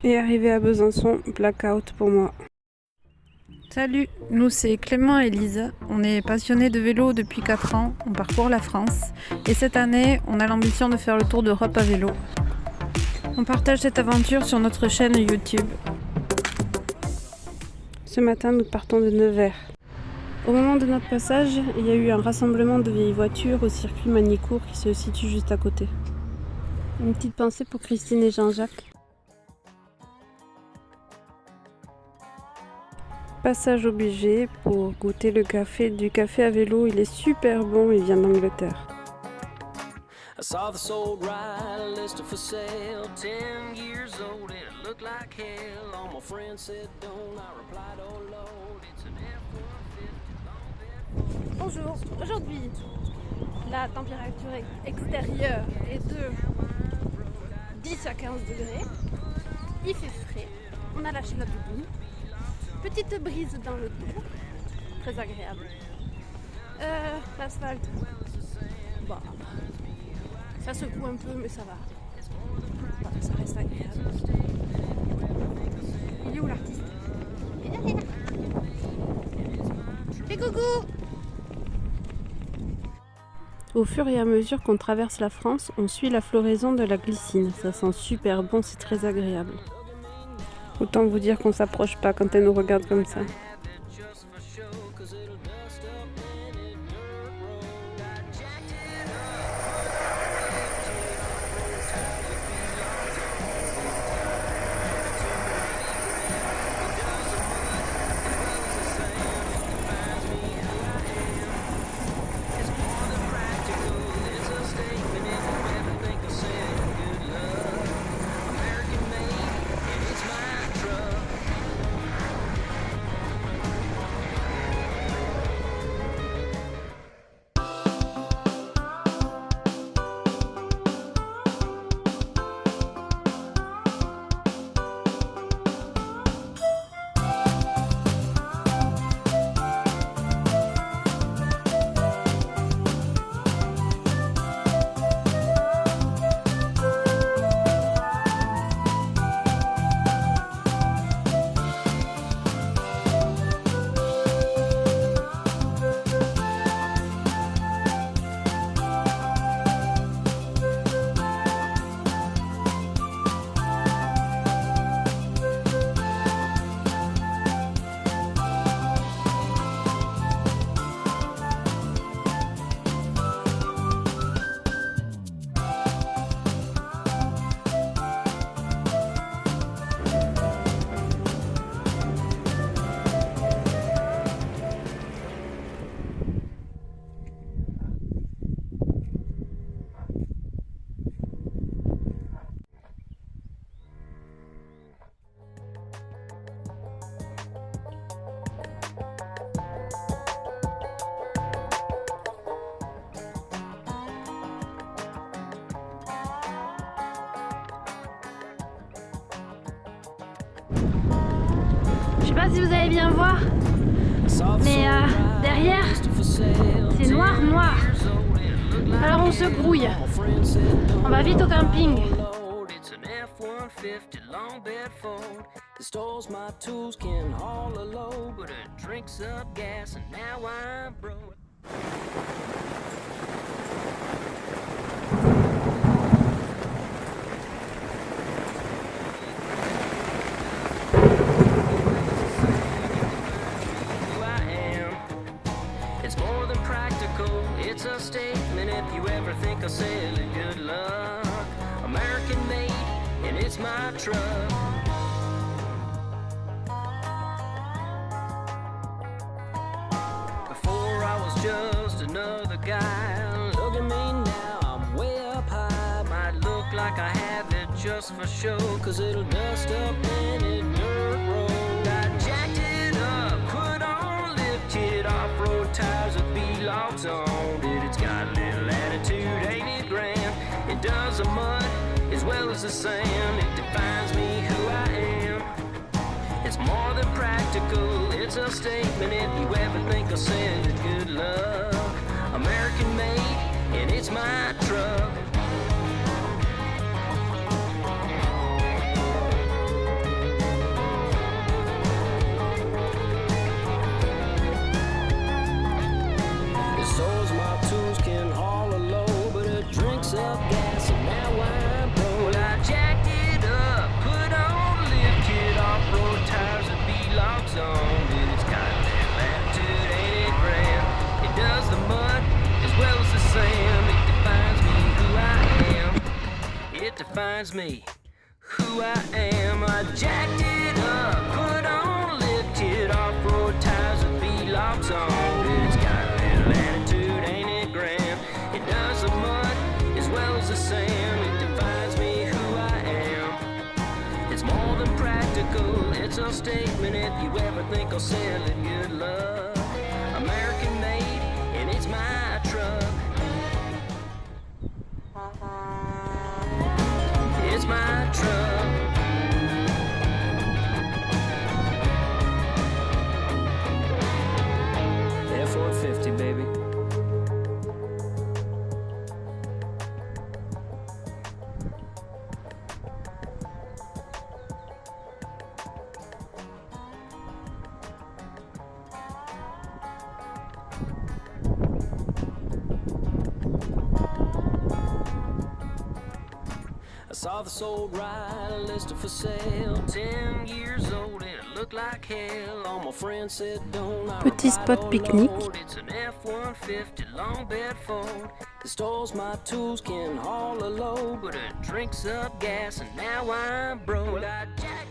Et arrivé à Besançon, blackout pour moi. Salut, nous c'est Clément et Lisa. On est passionnés de vélo depuis 4 ans, on parcourt la France. Et cette année, on a l'ambition de faire le tour d'Europe à vélo. On partage cette aventure sur notre chaîne YouTube. Ce matin, nous partons de Nevers. Au moment de notre passage, il y a eu un rassemblement de vieilles voitures au circuit Magny-Cours qui se situe juste à côté. Une petite pensée pour Christine et Jean-Jacques. Passage obligé pour goûter le café. Du café à vélo, il est super bon, il vient d'Angleterre. I saw the sold ride listed for sale, 10 years old, and it looked like hell. All my friends said don't, I replied oh Lord, it's an F-150 long bed. Bonjour, aujourd'hui la température extérieure est de 10 à 15 degrés, il fait frais, on a lâché la doudoune, petite brise dans le dos, très agréable. L'asphalte, bon, ça secoue un peu mais ça va, voilà, ça reste agréable. Il est où l'artiste? Il est derrière. Fais coucou! Au fur et à mesure qu'on traverse la France, on suit la floraison de la glycine. Ça sent super bon, c'est très agréable. Autant vous dire qu'on s'approche pas quand elle nous regarde comme ça. Je sais pas si vous allez bien voir, mais derrière, c'est noir, noir. Alors on se grouille. On va vite au camping. It's a statement if you ever think I'll sell it, good luck. American made, and it's my truck. Before I was just another guy. Look at me now, I'm way up high. Might look like I have it just for show, cause it'll dust up any dirt road. I jacked it up, put on lifted off-road tires with B-locks on it. It's got a little attitude, ain't it grand? It does the mud as well as the sand. It defines me who I am. It's more than practical, it's a statement if you ever think I'll sell it, good luck. American made, and it's my truck. drinks up gas, and now I'm broke. Well, I jacked it up, put on lifted off-road tires and B-locks on. Dude, it's got a little attitude, ain't it grand? It does the mud as well as the sand. It defines me who I am. It defines me who I am. I jacked it up, put on lifted off-road tires with B-locks on. Dude, it's got a little attitude, ain't it grand? It does the mud as well as the sand. It defines me who I am. It's more than practical, it's a statement if you ever think I'll sell it, good luck. American made, and it's my truck. It's my truck. F-150, baby. I saw this old ride listed for sale, 10 years old, and it looked like hell. All my friends said don't I Petit spot ride, oh pique-nique. Lord, it's an F-150 long bed Ford. It stores my tools, can haul a load, but it drinks up gas, and now I'm broke. Well, I jacked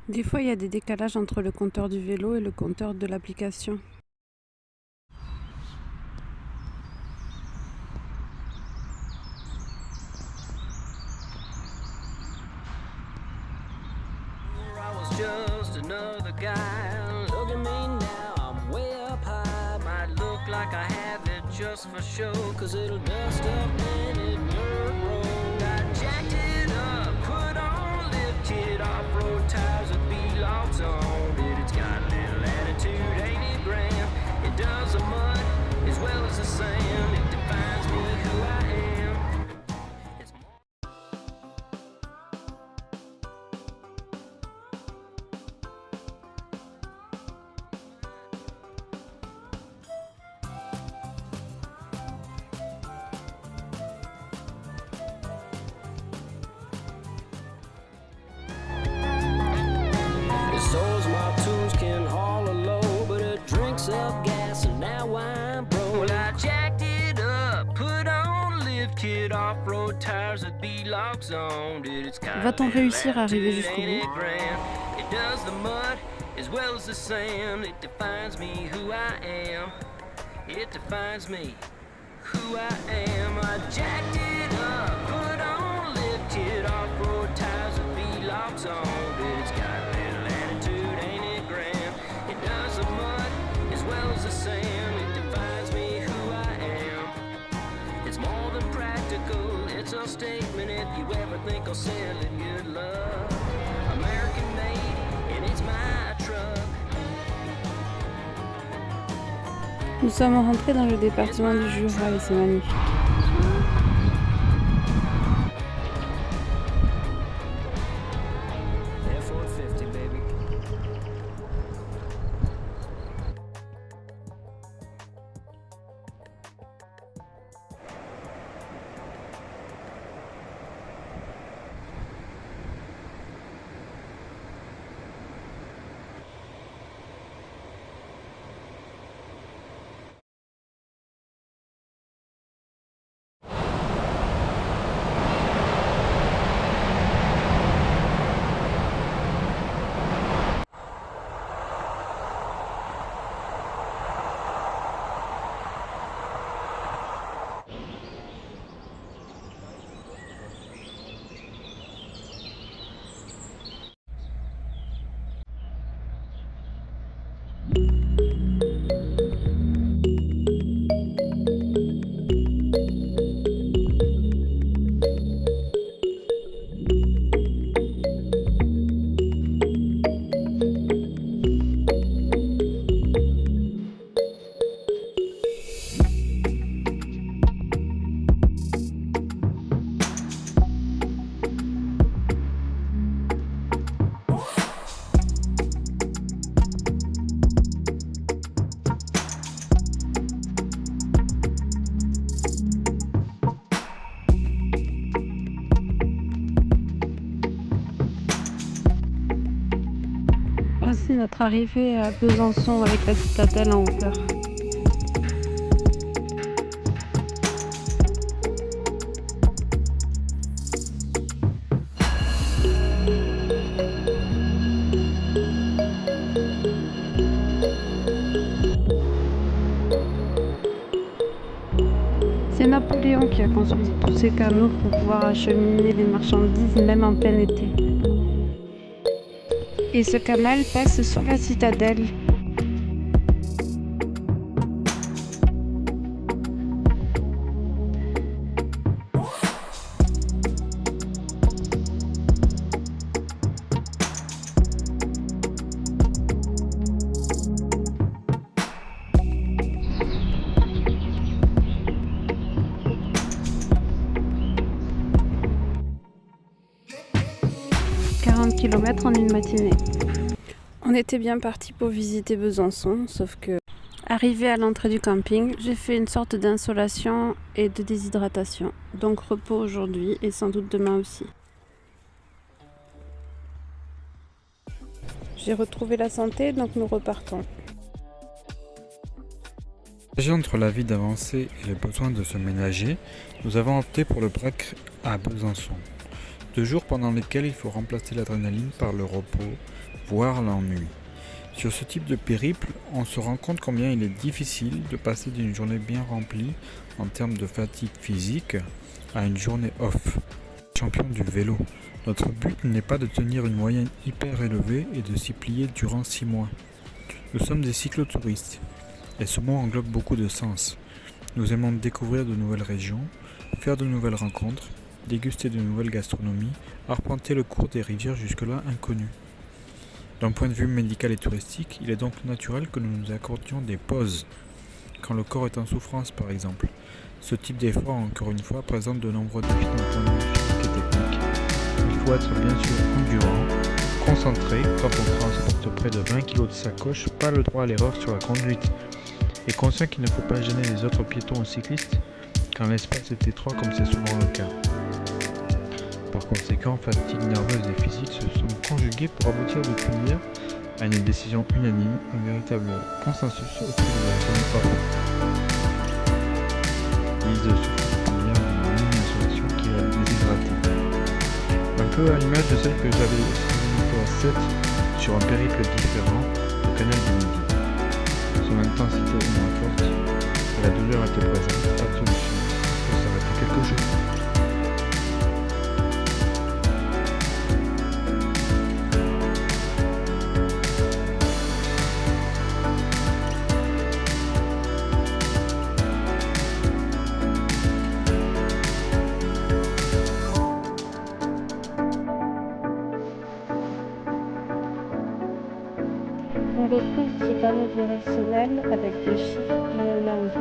Des fois, il y a des décalages entre le compteur du vélo et le compteur de l'application. I was just another guy. Look at me now, I'm way up high. Might look like I have it just for show, cause it'll dust up any dirt road. I jacked it up, put on lifted off-road tires with B-locks on. Dude, it's got a little attitude, ain't it grand? It does the mud as well as the sand. It defines me who I am. It's more It stores my tools, can haul a load, but it drinks up gas, and now I'm broke. Well, I jacked it up, put on lifted off-road tires with B-locks on. Dude, it's got Va-t-on a little réussir à arriver attitude, jusqu'au ain't bout? it grand? It does the mud as well as the sand. It defines me who I am. It defines me who I am. I jacked it up, put on lifted off-road tires with B-locks on. Dude, it's got a little attitude, ain't it grand? It does the mud as well as the sand. It defines me who I am. It's more than practical, it's a statement if you ever think I'll sell it, good luck. American made, and it's my truck. Nous sommes rentrés dans le département du Jura et c'est magnifique. c'est notre arrivée à Besançon avec la citadelle en hauteur. C'est Napoléon qui a construit tous ces canaux pour pouvoir acheminer les marchandises même en plein été. Et ce canal passe sur la citadelle. Km en une matinée. On était bien parti pour visiter Besançon, sauf que, arrivé à l'entrée du camping, j'ai fait une sorte d'insolation et de déshydratation. Donc repos aujourd'hui et sans doute demain aussi. J'ai retrouvé la santé, donc nous repartons. Entre la vie d'avancer et le besoin de se ménager, nous avons opté pour le break à Besançon. 2 jours pendant lesquels il faut remplacer l'adrénaline par le repos, voire l'ennui. Sur ce type de périple, on se rend compte combien il est difficile de passer d'une journée bien remplie en termes de fatigue physique à une journée off. Champion du vélo, notre but n'est pas de tenir une moyenne hyper élevée et de s'y plier durant 6 mois. Nous sommes des cyclotouristes, et ce mot englobe beaucoup de sens. Nous aimons découvrir de nouvelles régions, faire de nouvelles rencontres, déguster de nouvelles gastronomies, arpenter le cours des rivières jusque-là inconnues. D'un point de vue médical et touristique, il est donc naturel que nous nous accordions des pauses, quand le corps est en souffrance par exemple. Ce type d'effort, encore une fois, présente de nombreux défis d'un point de vue physique et technique. Il faut être bien sûr endurant, concentré quand on transporte près de 20 kg de sacoche, pas le droit à l'erreur sur la conduite, et conscient qu'il ne faut pas gêner les autres piétons ou cyclistes quand l'espace est étroit comme c'est souvent le cas. Par conséquent, fatigue nerveuse et physique se sont conjuguées pour aboutir depuis hier à une décision unanime, un véritable consensus autour de la zone off. Lise souffre hier d'une mini-insolation qui l'a déshydratée. Un peu à l'image de celle que j'avais expérimentée à 7 sur un périple différent, le canal du Midi. Son intensité est moins forte, et la douleur était présente, pas de solution. Il faut s'arrêter quelques jours. On retrouve ce panneau directionnel avec des chiffres et un angle.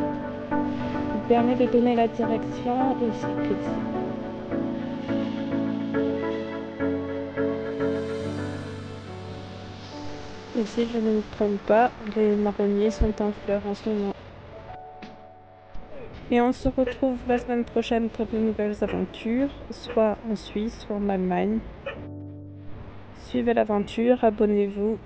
Il permet de donner la direction au cycliste. Et si je ne me trompe pas, les marronniers sont en fleurs en ce moment. Et on se retrouve la semaine prochaine pour de nouvelles aventures, soit en Suisse, soit en Allemagne. Suivez l'aventure, abonnez-vous.